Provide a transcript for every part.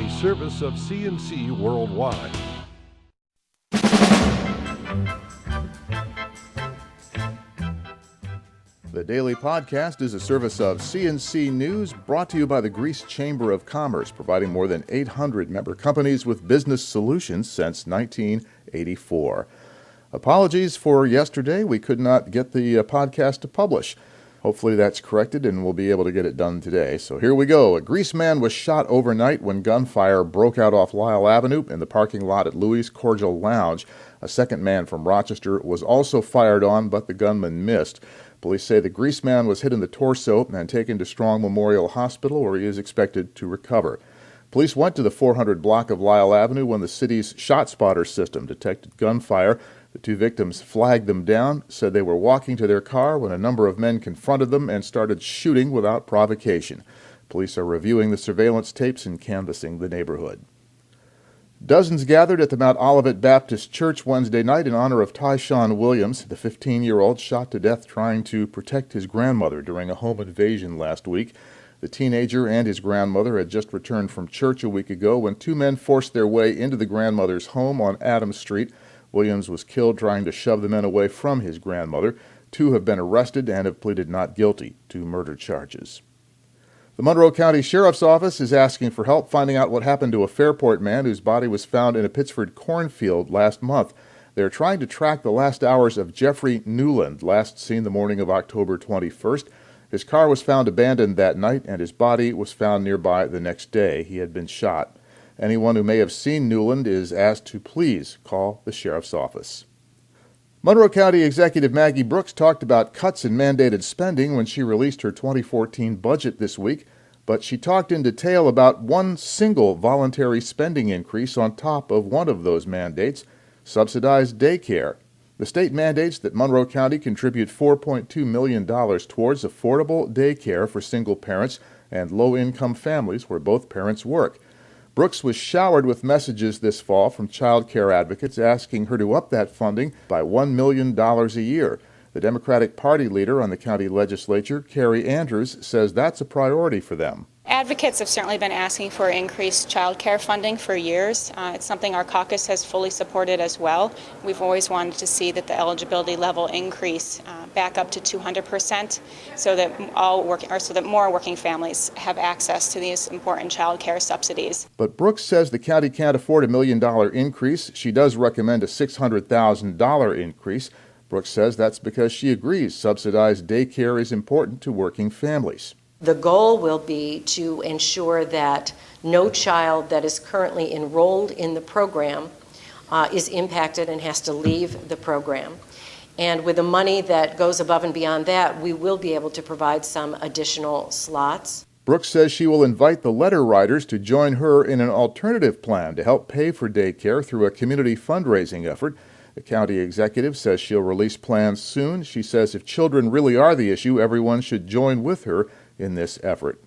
a service of CNC Worldwide. The Daily Podcast is a service of CNC News, brought to you by the Greece Chamber of Commerce, providing more than 800 member companies with business solutions since 1984. Apologies for yesterday. We could not get the podcast to publish. Hopefully that's corrected and we'll be able to get it done today. So here we go. A Greece man was shot overnight when gunfire broke out off Lyle Avenue in the parking lot at Louis' Cordial Lounge. A second man from Rochester was also fired on, but the gunman missed. Police say the Greece man was hit in the torso and taken to Strong Memorial Hospital, where he is expected to recover. Police went to the 400 block of Lyle Avenue when the city's ShotSpotter system detected gunfire. The two victims flagged them down, said they were walking to their car when a number of men confronted them and started shooting without provocation. Police are reviewing the surveillance tapes and canvassing the neighborhood. Dozens gathered at the Mount Olivet Baptist Church Wednesday night in honor of Tyshawn Williams, the 15-year-old shot to death trying to protect his grandmother during a home invasion last week. The teenager and his grandmother had just returned from church a week ago when two men forced their way into the grandmother's home on Adams Street. Williams was killed trying to shove the men away from his grandmother. Two have been arrested and have pleaded not guilty to murder charges. The Monroe County Sheriff's Office is asking for help finding out what happened to a Fairport man whose body was found in a Pittsford cornfield last month. They're trying to track the last hours of Jeffrey Newland, last seen the morning of October 21st. His car was found abandoned that night, and his body was found nearby the next day. He had been shot. Anyone who may have seen Newland is asked to please call the Sheriff's Office. Monroe County Executive Maggie Brooks talked about cuts in mandated spending when she released her 2014 budget this week, but she talked in detail about one single voluntary spending increase on top of one of those mandates, subsidized daycare. The state mandates that Monroe County contribute $4.2 million towards affordable daycare for single parents and low-income families where both parents work. Brooks was showered with messages this fall from child care advocates asking her to up that funding by $1 million a year. The Democratic Party leader on the county legislature, Carrie Andrews, says that's a priority for them. Advocates have certainly been asking for increased child care funding for years. It's something our caucus has fully supported as well. We've always wanted to see that the eligibility level increase back up to 200% so that more working families have access to these important child care subsidies. But Brooks says the county can't afford $1 million increase. She does recommend a $600,000 increase. Brooks says that's because she agrees subsidized daycare is important to working families. The goal will be to ensure that no child that is currently enrolled in the program is impacted and has to leave the program. And with the money that goes above and beyond that, we will be able to provide some additional slots. Brooks says she will invite the letter writers to join her in an alternative plan to help pay for daycare through a community fundraising effort. The county executive says she'll release plans soon. She says if children really are the issue, everyone should join with her in this effort.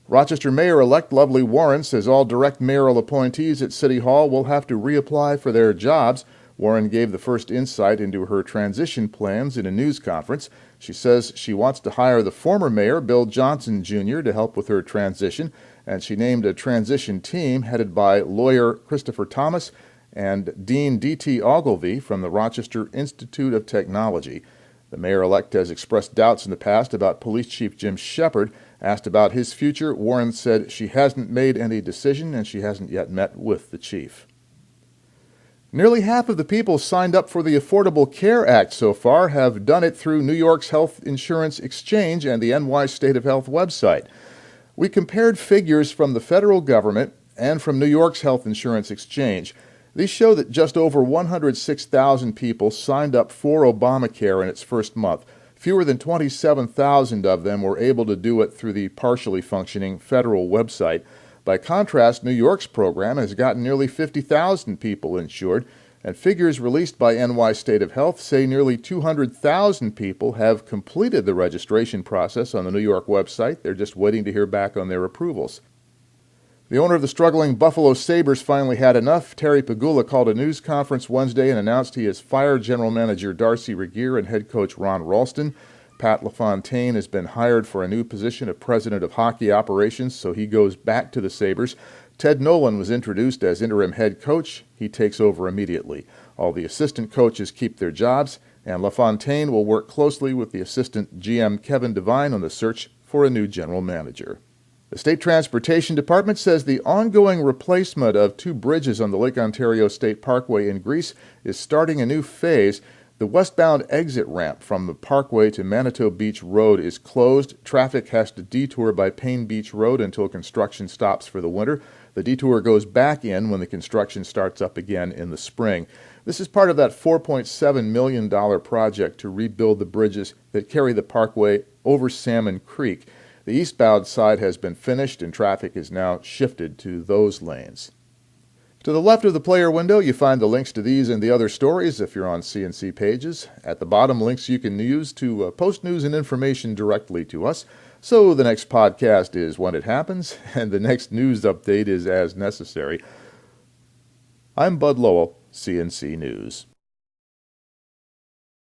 Rochester Mayor-elect Lovely Warren says all direct mayoral appointees at City Hall will have to reapply for their jobs. Warren gave the first insight into her transition plans in a news conference. She says she wants to hire the former mayor, Bill Johnson Jr., to help with her transition, and she named a transition team headed by lawyer Christopher Thomas and Dean D.T. Ogilvy from the Rochester Institute of Technology. The mayor-elect has expressed doubts in the past about Police Chief Jim Shepard. Asked about his future, Warren said she hasn't made any decision and she hasn't yet met with the chief. Nearly half of the people signed up for the Affordable Care Act so far have done it through New York's Health Insurance Exchange and the NY State of Health website. We compared figures from the federal government and from New York's Health Insurance Exchange. These show that just over 106,000 people signed up for Obamacare in its first month. Fewer than 27,000 of them were able to do it through the partially functioning federal website. By contrast, New York's program has gotten nearly 50,000 people insured, and figures released by NY State of Health say nearly 200,000 people have completed the registration process on the New York website. They're just waiting to hear back on their approvals. The owner of the struggling Buffalo Sabres finally had enough. Terry Pegula called a news conference Wednesday and announced he has fired general manager Darcy Regier and head coach Ron Ralston. Pat LaFontaine has been hired for a new position of president of hockey operations, so he goes back to the Sabres. Ted Nolan was introduced as interim head coach. He takes over immediately. All the assistant coaches keep their jobs, and LaFontaine will work closely with the assistant GM Kevin Devine on the search for a new general manager. The State Transportation Department says the ongoing replacement of 2 bridges on the Lake Ontario State Parkway in Greece is starting a new phase. The westbound exit ramp from the parkway to Manitou Beach Road is closed. Traffic has to detour by Payne Beach Road until construction stops for the winter. The detour goes back in when the construction starts up again in the spring. This is part of that $4.7 million project to rebuild the bridges that carry the parkway over Salmon Creek. The eastbound side has been finished and traffic is now shifted to those lanes. To the left of the player window, you find the links to these and the other stories if you're on CNC pages. At the bottom, links you can use to post news and information directly to us. So the next podcast is when it happens, and the next news update is as necessary. I'm Bud Lowell, CNC News.